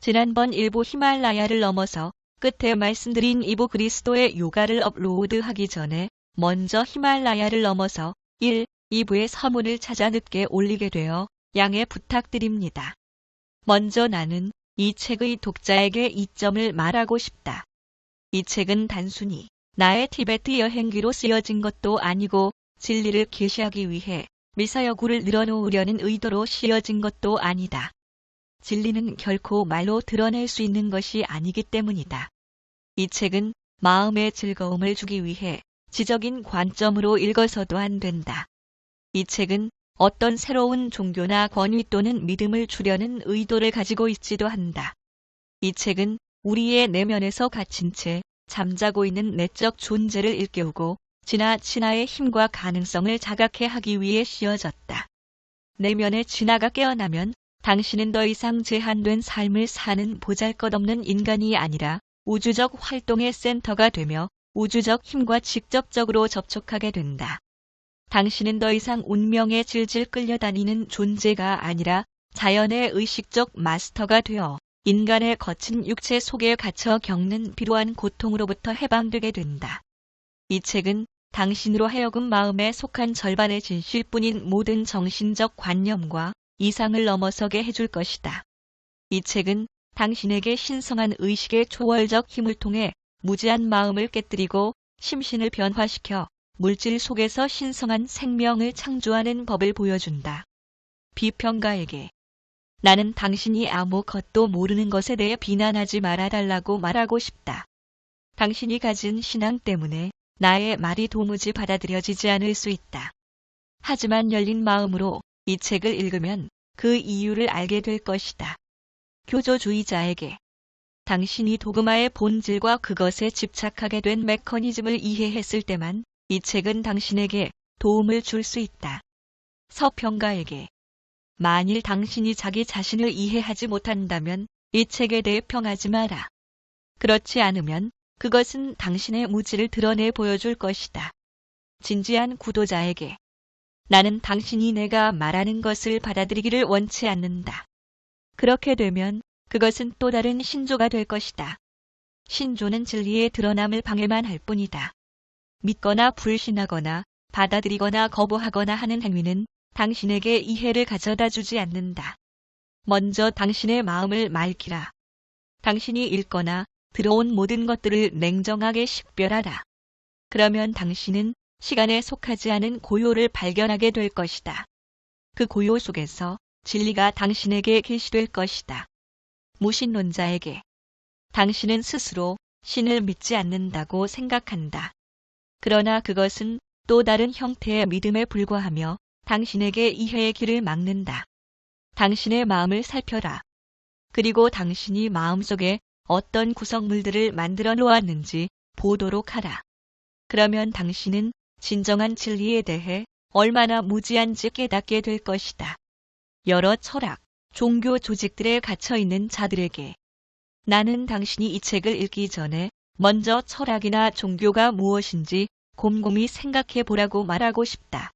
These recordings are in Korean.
지난번 일부 히말라야를 넘어서 끝에 말씀드린 2부 그리스도의 요가를 업로드하기 전에 먼저 히말라야를 넘어서 1, 2부의 서문을 찾아 늦게 올리게 되어 양해 부탁드립니다. 먼저 나는 이 책의 독자에게 이 점을 말하고 싶다. 이 책은 단순히 나의 티베트 여행기로 쓰여진 것도 아니고 진리를 계시하기 위해 미사여구를 늘어놓으려는 의도로 씌어진 것도 아니다. 진리는 결코 말로 드러낼 수 있는 것이 아니기 때문이다. 이 책은 마음의 즐거움을 주기 위해 지적인 관점으로 읽어서도 안 된다. 이 책은 어떤 새로운 종교나 권위 또는 믿음을 주려는 의도를 가지고 있지도 한다. 이 책은 우리의 내면에서 갇힌 채 잠자고 있는 내적 존재를 일깨우고 진화의 힘과 가능성을 자각해 하기 위해 씌어졌다. 내면의 진화가 깨어나면 당신은 더 이상 제한된 삶을 사는 보잘것없는 인간이 아니라 우주적 활동의 센터가 되며 우주적 힘과 직접적으로 접촉하게 된다. 당신은 더 이상 운명에 질질 끌려다니는 존재가 아니라 자연의 의식적 마스터가 되어 인간의 거친 육체 속에 갇혀 겪는 비로한 고통으로부터 해방되게 된다. 이 책은 당신으로 하여금 마음에 속한 절반의 진실뿐인 모든 정신적 관념과 이상을 넘어서게 해줄 것이다. 이 책은 당신에게 신성한 의식의 초월적 힘을 통해 무지한 마음을 깨뜨리고 심신을 변화시켜 물질 속에서 신성한 생명을 창조하는 법을 보여준다. 비평가에게 나는 당신이 아무것도 모르는 것에 대해 비난하지 말아달라고 말하고 싶다. 당신이 가진 신앙 때문에 나의 말이 도무지 받아들여지지 않을 수 있다. 하지만 열린 마음으로 이 책을 읽으면 그 이유를 알게 될 것이다. 교조주의자에게 당신이 도그마의 본질과 그것에 집착하게 된 메커니즘을 이해했을 때만 이 책은 당신에게 도움을 줄 수 있다. 서평가에게 만일 당신이 자기 자신을 이해하지 못한다면 이 책에 대해 평하지 마라. 그렇지 않으면 그것은 당신의 무지를 드러내 보여줄 것이다. 진지한 구도자에게 나는 당신이 내가 말하는 것을 받아들이기를 원치 않는다. 그렇게 되면 그것은 또 다른 신조가 될 것이다. 신조는 진리의 드러남을 방해만 할 뿐이다. 믿거나 불신하거나 받아들이거나 거부하거나 하는 행위는 당신에게 이해를 가져다 주지 않는다. 먼저 당신의 마음을 맑히라. 당신이 읽거나 들어온 모든 것들을 냉정하게 식별하라. 그러면 당신은 시간에 속하지 않은 고요를 발견하게 될 것이다. 그 고요 속에서 진리가 당신에게 계시될 것이다. 무신론자에게 당신은 스스로 신을 믿지 않는다고 생각한다. 그러나 그것은 또 다른 형태의 믿음에 불과하며 당신에게 이해의 길을 막는다. 당신의 마음을 살펴라. 그리고 당신이 마음속에 어떤 구성물들을 만들어 놓았는지 보도록 하라. 그러면 당신은 진정한 진리에 대해 얼마나 무지한지 깨닫게 될 것이다. 여러 철학, 종교 조직들에 갇혀있는 자들에게 나는 당신이 이 책을 읽기 전에 먼저 철학이나 종교가 무엇인지 곰곰이 생각해 보라고 말하고 싶다.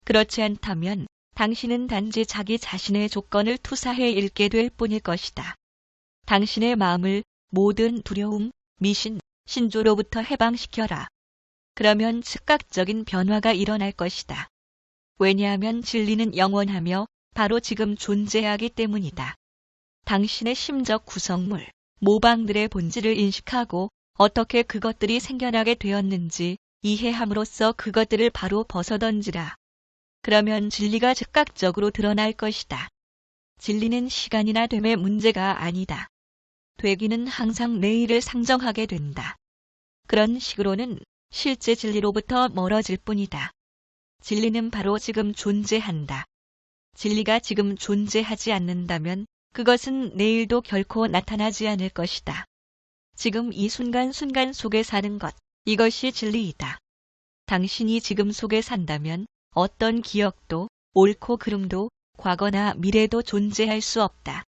그렇지 않다면 당신은 단지 자기 자신의 조건을 투사해 읽게 될 뿐일 것이다. 당신의 마음을 모든 두려움, 미신, 신조로부터 해방시켜라. 그러면 즉각적인 변화가 일어날 것이다. 왜냐하면 진리는 영원하며 바로 지금 존재하기 때문이다. 당신의 심적 구성물, 모방들의 본질을 인식하고 어떻게 그것들이 생겨나게 되었는지 이해함으로써 그것들을 바로 벗어던지라. 그러면 진리가 즉각적으로 드러날 것이다. 진리는 시간이나 됨의 문제가 아니다. 되기는 항상 내일을 상정하게 된다. 그런 식으로는 실제 진리로부터 멀어질 뿐이다. 진리는 바로 지금 존재한다. 진리가 지금 존재하지 않는다면 그것은 내일도 결코 나타나지 않을 것이다. 지금 이 순간순간 속에 사는 것, 이것이 진리이다. 당신이 지금 속에 산다면 어떤 기억도 옳고 그름도 과거나 미래도 존재할 수 없다.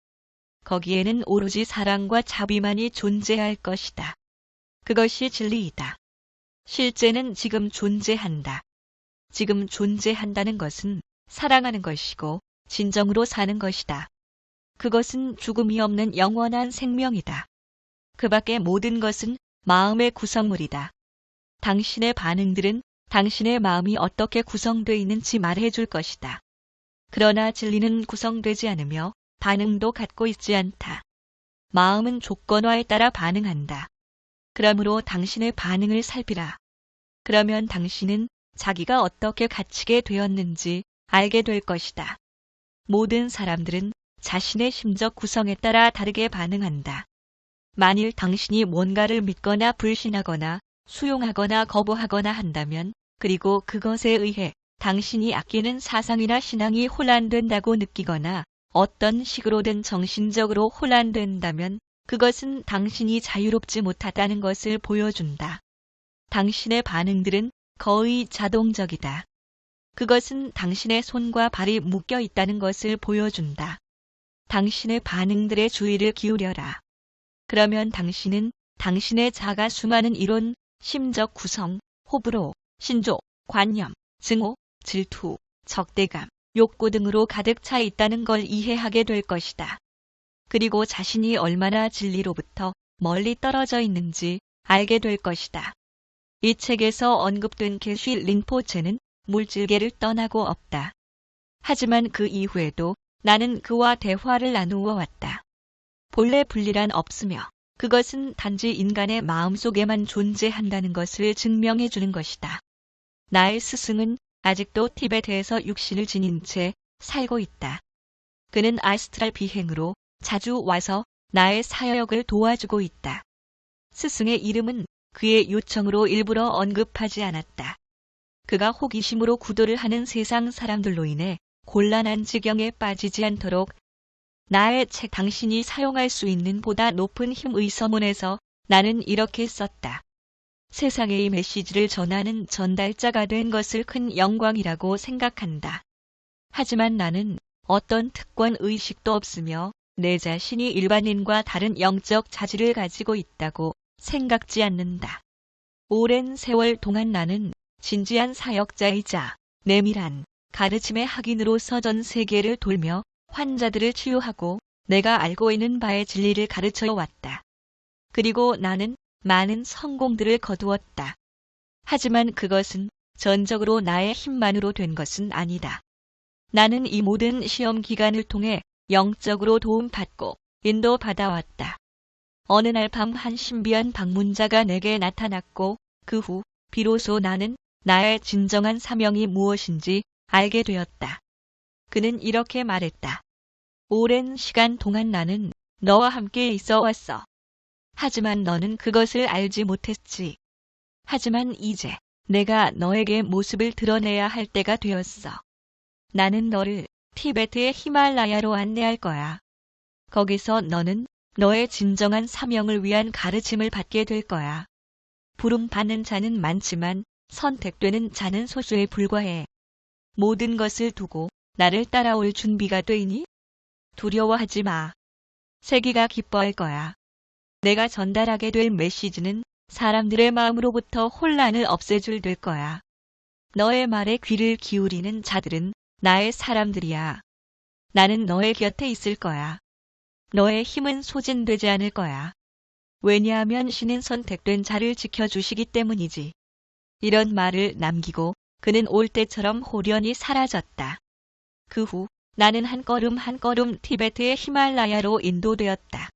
거기에는 오로지 사랑과 자비만이 존재할 것이다. 그것이 진리이다. 실제는 지금 존재한다. 지금 존재한다는 것은 사랑하는 것이고 진정으로 사는 것이다. 그것은 죽음이 없는 영원한 생명이다. 그 밖의 모든 것은 마음의 구성물이다. 당신의 반응들은 당신의 마음이 어떻게 구성되어 있는지 말해줄 것이다. 그러나 진리는 구성되지 않으며 반응도 갖고 있지 않다. 마음은 조건화에 따라 반응한다. 그러므로 당신의 반응을 살피라. 그러면 당신은 자기가 어떻게 갇히게 되었는지 알게 될 것이다. 모든 사람들은 자신의 심적 구성에 따라 다르게 반응한다. 만일 당신이 뭔가를 믿거나 불신하거나 수용하거나 거부하거나 한다면, 그리고 그것에 의해 당신이 아끼는 사상이나 신앙이 혼란된다고 느끼거나 어떤 식으로든 정신적으로 혼란된다면 그것은 당신이 자유롭지 못하다는 것을 보여준다. 당신의 반응들은 거의 자동적이다. 그것은 당신의 손과 발이 묶여 있다는 것을 보여준다. 당신의 반응들의 주의를 기울여라. 그러면 당신은 당신의 자가 수많은 이론, 심적 구성, 호불호, 신조, 관념, 증오, 질투, 적대감, 욕구 등으로 가득 차 있다는 걸 이해하게 될 것이다. 그리고 자신이 얼마나 진리로부터 멀리 떨어져 있는지 알게 될 것이다. 이 책에서 언급된 게쉬 린포체는 물질계를 떠나고 없다. 하지만 그 이후에도 나는 그와 대화를 나누어 왔다. 본래 분리란 없으며 그것은 단지 인간의 마음속에만 존재한다는 것을 증명해 주는 것이다. 나의 스승은 아직도 티베트에서 육신을 지닌 채 살고 있다. 그는 아스트랄 비행으로 자주 와서 나의 사역을 도와주고 있다. 스승의 이름은 그의 요청으로 일부러 언급하지 않았다. 그가 호기심으로 구도를 하는 세상 사람들로 인해 곤란한 지경에 빠지지 않도록 나의 책 당신이 사용할 수 있는 보다 높은 힘의 서문에서 나는 이렇게 썼다. 세상에 이 메시지를 전하는 전달자가 된 것을 큰 영광이라고 생각한다. 하지만 나는 어떤 특권 의식도 없으며 내 자신이 일반인과 다른 영적 자질을 가지고 있다고 생각지 않는다. 오랜 세월 동안 나는 진지한 사역자이자 내밀한 가르침의 학인으로서 전 세계를 돌며 환자들을 치유하고 내가 알고 있는 바의 진리를 가르쳐 왔다. 그리고 나는 많은 성공들을 거두었다. 하지만 그것은 전적으로 나의 힘만으로 된 것은 아니다. 나는 이 모든 시험 기간을 통해 영적으로 도움받고 인도받아왔다. 어느 날 밤 한 신비한 방문자가 내게 나타났고 그 후 비로소 나는 나의 진정한 사명이 무엇인지 알게 되었다. 그는 이렇게 말했다. 오랜 시간 동안 나는 너와 함께 있어 왔어. 하지만 너는 그것을 알지 못했지. 하지만 이제 내가 너에게 모습을 드러내야 할 때가 되었어. 나는 너를 티베트의 히말라야로 안내할 거야. 거기서 너는 너의 진정한 사명을 위한 가르침을 받게 될 거야. 부름받는 자는 많지만 선택되는 자는 소수에 불과해. 모든 것을 두고 나를 따라올 준비가 되니? 두려워하지 마. 세계가 기뻐할 거야. 내가 전달하게 될 메시지는 사람들의 마음으로부터 혼란을 없애줄 될 거야. 너의 말에 귀를 기울이는 자들은 나의 사람들이야. 나는 너의 곁에 있을 거야. 너의 힘은 소진되지 않을 거야. 왜냐하면 신은 선택된 자를 지켜주시기 때문이지. 이런 말을 남기고 그는 올 때처럼 호련히 사라졌다. 그 후 나는 한 걸음 한 걸음 티베트의 히말라야로 인도되었다.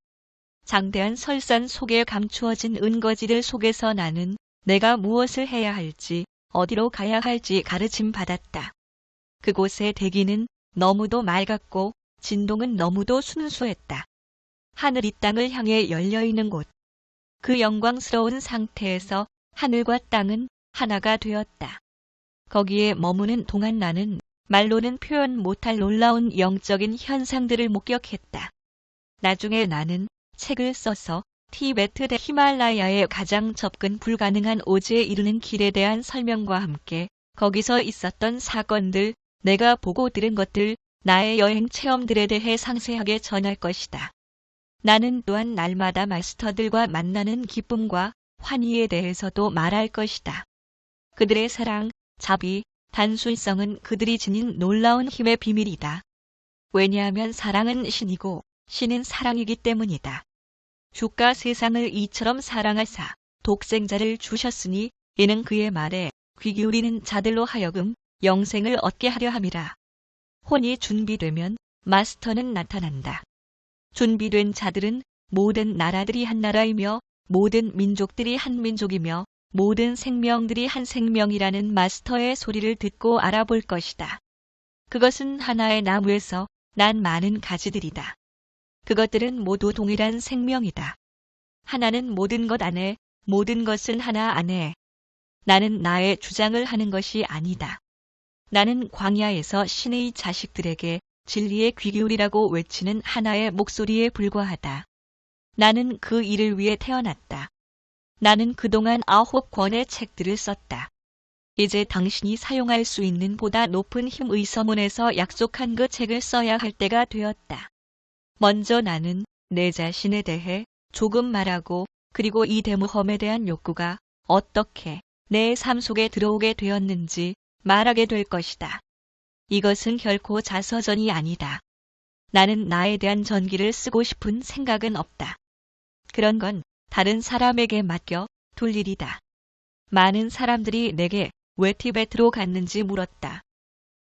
장대한 설산 속에 감추어진 은거지들 속에서 나는 내가 무엇을 해야 할지, 어디로 가야 할지 가르침 받았다. 그곳의 대기는 너무도 맑았고 진동은 너무도 순수했다. 하늘이 땅을 향해 열려있는 곳. 그 영광스러운 상태에서 하늘과 땅은 하나가 되었다. 거기에 머무는 동안 나는 말로는 표현 못할 놀라운 영적인 현상들을 목격했다. 나중에 나는 책을 써서 티베트 대 히말라야의 가장 접근 불가능한 오지에 이르는 길에 대한 설명과 함께 거기서 있었던 사건들, 내가 보고 들은 것들, 나의 여행 체험들에 대해 상세하게 전할 것이다. 나는 또한 날마다 마스터들과 만나는 기쁨과 환희에 대해서도 말할 것이다. 그들의 사랑, 자비, 단순성은 그들이 지닌 놀라운 힘의 비밀이다. 왜냐하면 사랑은 신이고 신은 사랑이기 때문이다. 주가 세상을 이처럼 사랑하사 독생자를 주셨으니 이는 그의 말에 귀 기울이는 자들로 하여금 영생을 얻게 하려 함이라. 혼이 준비되면 마스터는 나타난다. 준비된 자들은 모든 나라들이 한 나라이며 모든 민족들이 한 민족이며 모든 생명들이 한 생명이라는 마스터의 소리를 듣고 알아볼 것이다. 그것은 하나의 나무에서 난 많은 가지들이다. 그것들은 모두 동일한 생명이다. 하나는 모든 것 안에, 모든 것은 하나 안에. 나는 나의 주장을 하는 것이 아니다. 나는 광야에서 신의 자식들에게 진리의 귀 기울이라고 외치는 하나의 목소리에 불과하다. 나는 그 일을 위해 태어났다. 나는 그동안 9권의 책들을 썼다. 이제 당신이 사용할 수 있는 보다 높은 힘의 서문에서 약속한 그 책을 써야 할 때가 되었다. 먼저 나는 내 자신에 대해 조금 말하고 그리고 이 대모험에 대한 욕구가 어떻게 내 삶 속에 들어오게 되었는지 말하게 될 것이다. 이것은 결코 자서전이 아니다. 나는 나에 대한 전기를 쓰고 싶은 생각은 없다. 그런 건 다른 사람에게 맡겨 둘 일이다. 많은 사람들이 내게 왜 티베트로 갔는지 물었다.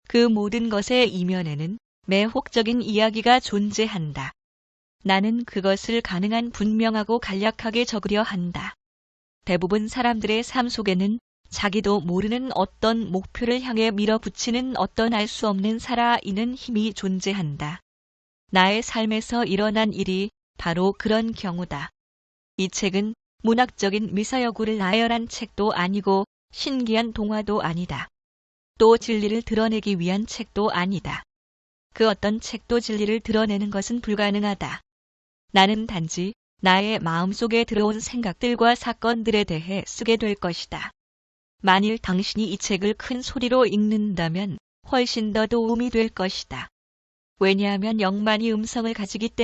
그 모든 것의 이면에는 매혹적인 이야기가 존재한다. 나는 그것을 가능한 분명하고 간략하게 적으려 한다. 대부분 사람들의 삶 속에는 자기도 모르는 어떤 목표를 향해 밀어붙이는 어떤 알 수 없는 살아있는 힘이 존재한다. 나의 삶에서 일어난 일이 바로 그런 경우다. 이 책은 문학적인 미사여구를 나열한 책도 아니고 신기한 동화도 아니다. 또 진리를 드러내기 위한 책도 아니다. 그 어떤 책도 진리를 드러내는 것은 불가능하다. 나는 단지 나의 마음속에 들어온 생각들과 사건들에 대해 쓰게 될 것이다. 만일 당신이 이 책을 큰 소리로 읽는다면 훨씬 더 도움이 될 것이다. 왜냐하면 영만이 음성을 가지기 때문이다.